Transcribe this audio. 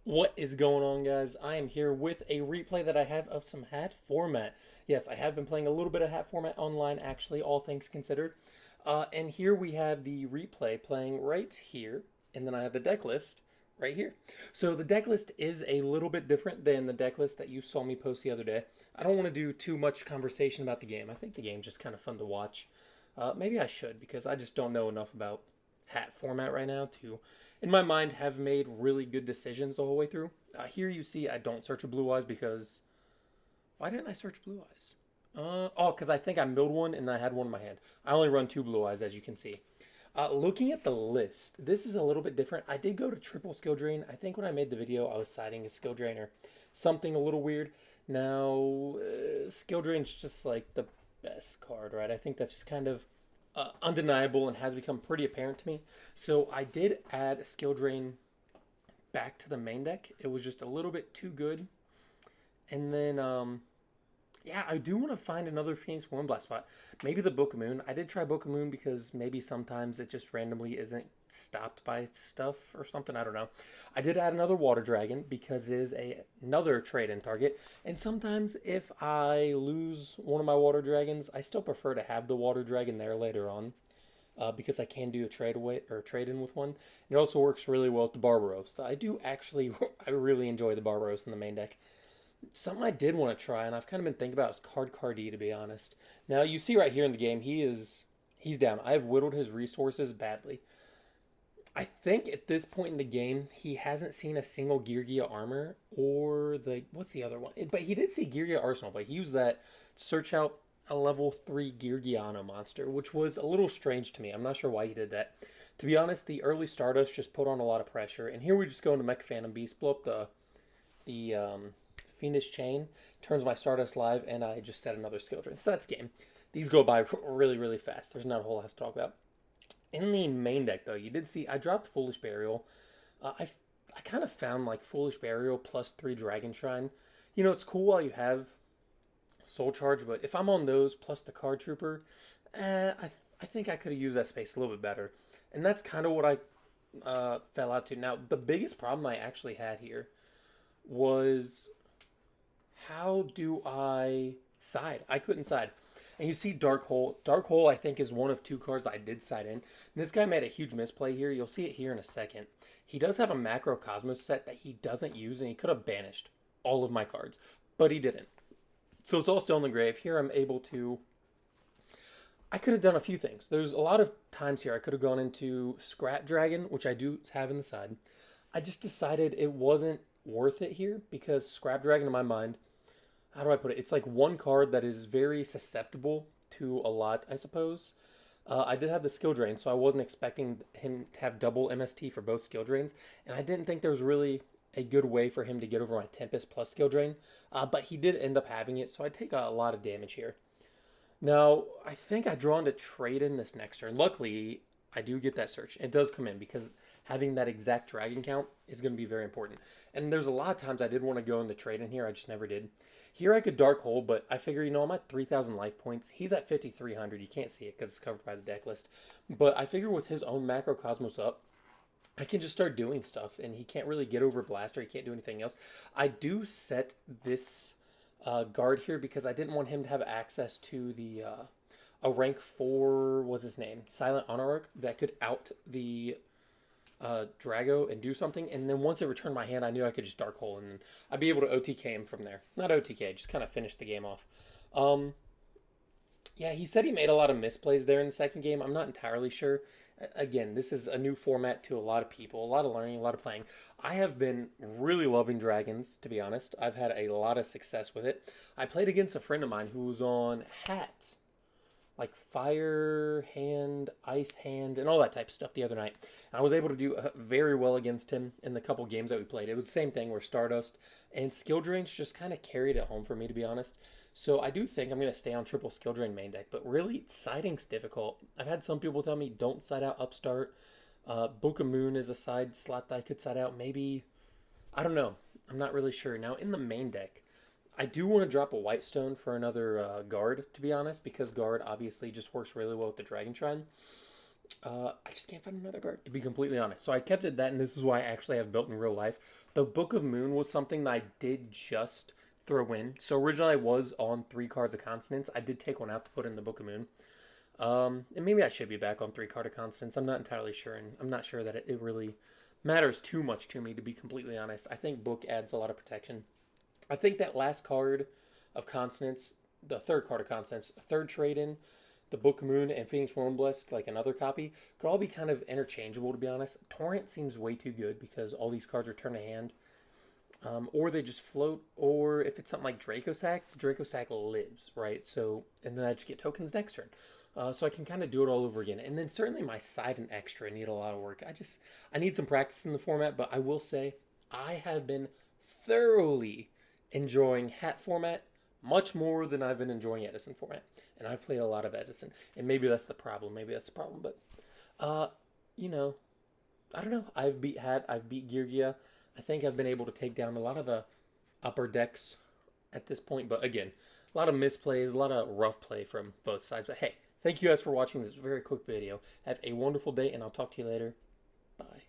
What is going on, guys? I am here with a replay that I have of some hat format. Yes, I have been playing a little bit of hat format online, actually, all things considered. And here we have the replay playing right here, and then I have the deck list right here. So the deck list is a little bit different than the deck list that you saw me post the other day. I don't want to do too much conversation about the game. I think the game's just kind of fun to watch. Maybe I should, because I just don't know enough about hat format right now to, in my mind, have made really good decisions the whole way through. Here you see I don't search a blue eyes because why didn't I search blue eyes? Because I think I milled one and I had one in my hand. I only run two blue eyes, as you can see. Looking at the list, this is a little bit different. I did go to triple skill drain. I think when I made the video, I was citing a skill drain or something a little weird. Now, skill drain's just like the best card, right? I think that's just kind of undeniable and has become pretty apparent to me. So I did add a skill drain back to the main deck. It was just a little bit too good. And then yeah, I do want to find another Phoenix Blast spot. Maybe the Book of Moon. I did try Book of Moon because maybe sometimes it just randomly isn't stopped by stuff or something. I don't know. I did add another Water Dragon because it is another trade-in target. And sometimes if I lose one of my Water Dragons, I still prefer to have the Water Dragon there later on. Because I can do a trade away or trade in with one. It also works really well with the Barbaros. I do actually, I really enjoy the Barbaros in the main deck. Something I did want to try, and I've kind of been thinking about, is Cardi, to be honest. Now, you see right here in the game, he's down. I have whittled his resources badly. I think at this point in the game, he hasn't seen a single Geargia armor or what's the other one? But he did see Geargia Arsenal, but he used that to search out a level 3 Geargiano monster, which was a little strange to me. I'm not sure why he did that. To be honest, the early Stardust just put on a lot of pressure, and here we just go into Mech Phantom Beast, blow up the Fiendish Chain, turns my Stardust live, and I just set another skill drain. So that's game. These go by really, really fast. There's not a whole lot to talk about. In the main deck, though, you did see I dropped Foolish Burial. I kind of found like Foolish Burial plus 3 Dragon Shrine. You know, it's cool while you have Soul Charge, but if I'm on those plus the Card Trooper, I think I could have used that space a little bit better. And that's kind of what I fell out to. Now, the biggest problem I actually had here was how do I side? I couldn't side. And you see Dark Hole. Dark Hole, I think, is one of 2 cards that I did side in. And this guy made a huge misplay here. You'll see it here in a second. He does have a Macro Cosmos set that he doesn't use, and he could have banished all of my cards, but he didn't. So it's all still in the grave. Here I'm able to... I could have done a few things. There's a lot of times here I could have gone into Scrap Dragon, which I do have in the side. I just decided it wasn't worth it here because Scrap Dragon, in my mind, how do I put it? It's like one card that is very susceptible to a lot, I suppose. I did have the skill drain, so I wasn't expecting him to have double MST for both skill drains, and I didn't think there was really a good way for him to get over my Tempest plus skill drain, but he did end up having it, so I take a lot of damage here. Now, I think I draw into trade in this next turn. Luckily, I do get that search. It does come in because having that exact dragon count is going to be very important. And there's a lot of times I did want to go in the trade in here. I just never did. Here I could Dark Hole, but I figure, I'm at 3,000 life points. He's at 5,300. You can't see it because it's covered by the deck list. But I figure with his own Macro Cosmos up, I can just start doing stuff, and he can't really get over Blaster. He can't do anything else. I do set this guard here because I didn't want him to have access to the a rank 4, what's his name? Silent Honorarch that could out the Drago and do something. And then once it returned my hand, I knew I could just Dark Hole and I'd be able to OTK him from there. Not OTK, just kind of finish the game off. Yeah, he said he made a lot of misplays there in the second game. I'm not entirely sure. Again, this is a new format to a lot of people, a lot of learning, a lot of playing. I have been really loving Dragons, to be honest. I've had a lot of success with it. I played against a friend of mine who was on Hat, like Fire Hand, Ice Hand, and all that type of stuff the other night. And I was able to do very well against him in the couple games that we played. It was the same thing where Stardust and Skill Drains just kind of carried it home for me, to be honest. So I do think I'm going to stay on triple skill drain main deck, but really siding's difficult. I've had some people tell me don't side out Upstart. Book of Moon is a side slot that I could side out. Maybe, I don't know. I'm not really sure. Now in the main deck, I do want to drop a White Stone for another guard, to be honest, because guard obviously just works really well with the Dragon Shrine. I just can't find another card, to be completely honest. So I kept it that, and this is why I actually have built in real life. The Book of Moon was something that I did just throw in. So originally I was on 3 cards of consonants. I did take one out to put in the Book of Moon. And maybe I should be back on 3 card of consonants. I'm not entirely sure, and I'm not sure that it really matters too much to me, to be completely honest. I think Book adds a lot of protection. I think that last card of consonants, the 3rd card of consonants, a third trade in, the Book of Moon and Phoenix Wormblessed, like another copy, could all be kind of interchangeable, to be honest. Torrent seems way too good because all these cards return to hand. Or they just float, or if it's something like Dracosack lives, right? So, and then I just get tokens next turn. So I can kind of do it all over again. And then certainly my side and extra need a lot of work. I need some practice in the format, but I will say I have been thoroughly enjoying hat format much more than I've been enjoying Edison format. And I've played a lot of Edison, and maybe that's the problem. But uh, you know, I don't know. I've beat Geargia. I think I've been able to take down a lot of the upper decks at this point. But again, a lot of misplays, a lot of rough play from both sides. But hey, thank you guys for watching this very quick video. Have a wonderful day, and I'll talk to you later. Bye.